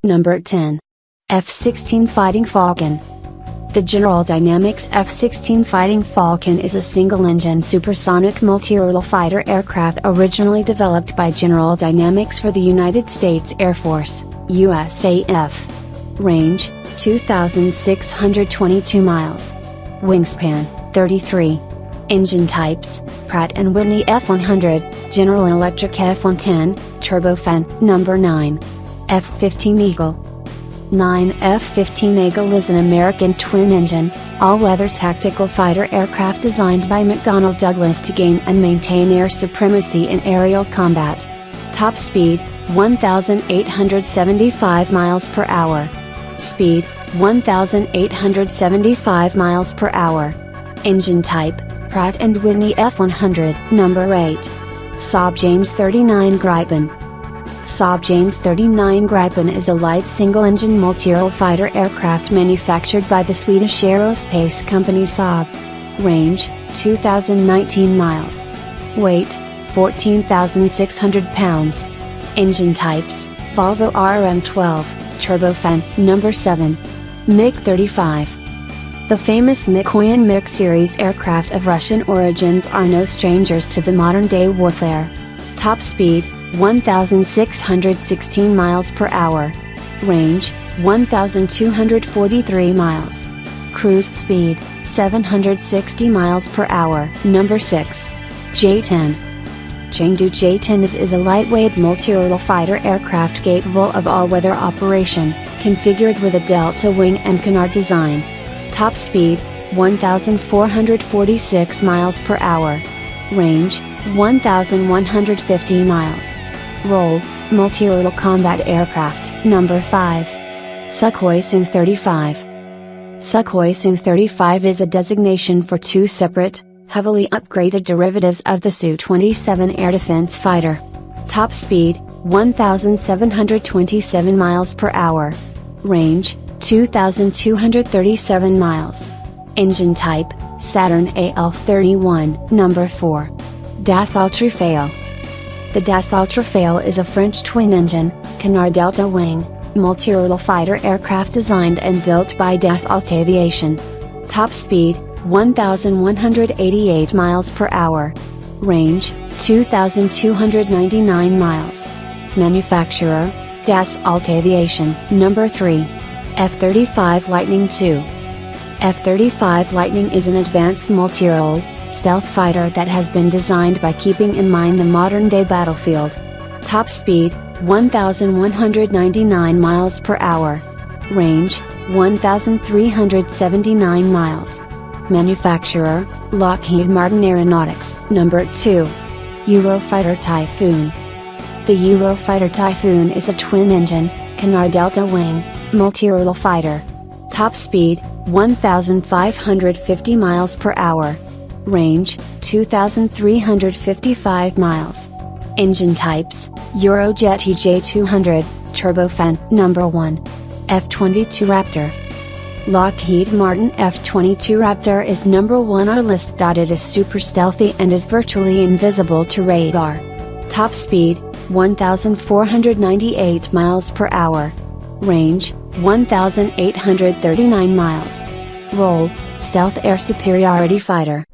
Number 10. F-16 Fighting Falcon. The General Dynamics F-16 Fighting Falcon is a single-engine supersonic multirole fighter aircraft originally developed by General Dynamics for the United States Air Force, USAF. Range, 2,622 miles. Wingspan, 33. Engine types, Pratt & Whitney F100, General Electric F110, Turbofan, number 9. F15 Eagle. 9 F15 Eagle is an American twin-engine, all-weather tactical fighter aircraft designed by McDonnell Douglas to gain and maintain air supremacy in aerial combat. Top speed, 1,875 miles per hour. Speed, 1,875 miles per hour. Engine type, Pratt & Whitney F100, number 8. Saab JAS 39 Gripen. Saab JAS 39 Gripen is a light single-engine multirole fighter aircraft manufactured by the Swedish aerospace company Saab. Range, 2,019 miles. Weight, 14,600 pounds. Engine types, Volvo RM12, Turbofan, number 7. MiG-35. The famous MiG and MiG series aircraft of Russian origins are no strangers to the modern-day warfare. Top speed, 1,616 miles per hour. Range, 1,243 miles. Cruise speed, 760 miles per hour. Number 6. J-10. Chengdu J-10 is a lightweight multirole fighter aircraft capable of all-weather operation, configured with a delta wing and canard design. Top speed, 1,446 miles per hour. Range, 1,150 miles. Role, multirole combat aircraft. Number 5. Sukhoi Su-35. Sukhoi Su-35 is a designation for two separate, heavily upgraded derivatives of the Su-27 air defense fighter. Top speed, 1,727 miles per hour. Range, 2,237 miles. Engine type, Saturn AL-31, number 4. Dassault Rafale. The Dassault Rafale is a French twin-engine, canard delta wing, multirole fighter aircraft designed and built by Dassault Aviation. Top speed, 1,188 miles per hour. Range, 2,299 miles. Manufacturer, Dassault Aviation. Number 3. F-35 Lightning II. F-35 Lightning is an advanced multirole, stealth fighter that has been designed by keeping in mind the modern-day battlefield. Top speed, 1,199 miles per hour. Range, 1,379 miles. Manufacturer, Lockheed Martin Aeronautics. Number 2. Eurofighter Typhoon. The Eurofighter Typhoon is a twin-engine, canard delta wing, multirole fighter. Top speed, 1,550 miles per hour. Range, 2,355 miles. Engine types, Eurojet EJ200, Turbofan, number 1. F-22 Raptor. Lockheed Martin F-22 Raptor is number 1 on our list. It is super stealthy and is virtually invisible to radar. Top speed, 1,498 miles per hour. Range, 1,839 miles. Role, stealth air superiority fighter.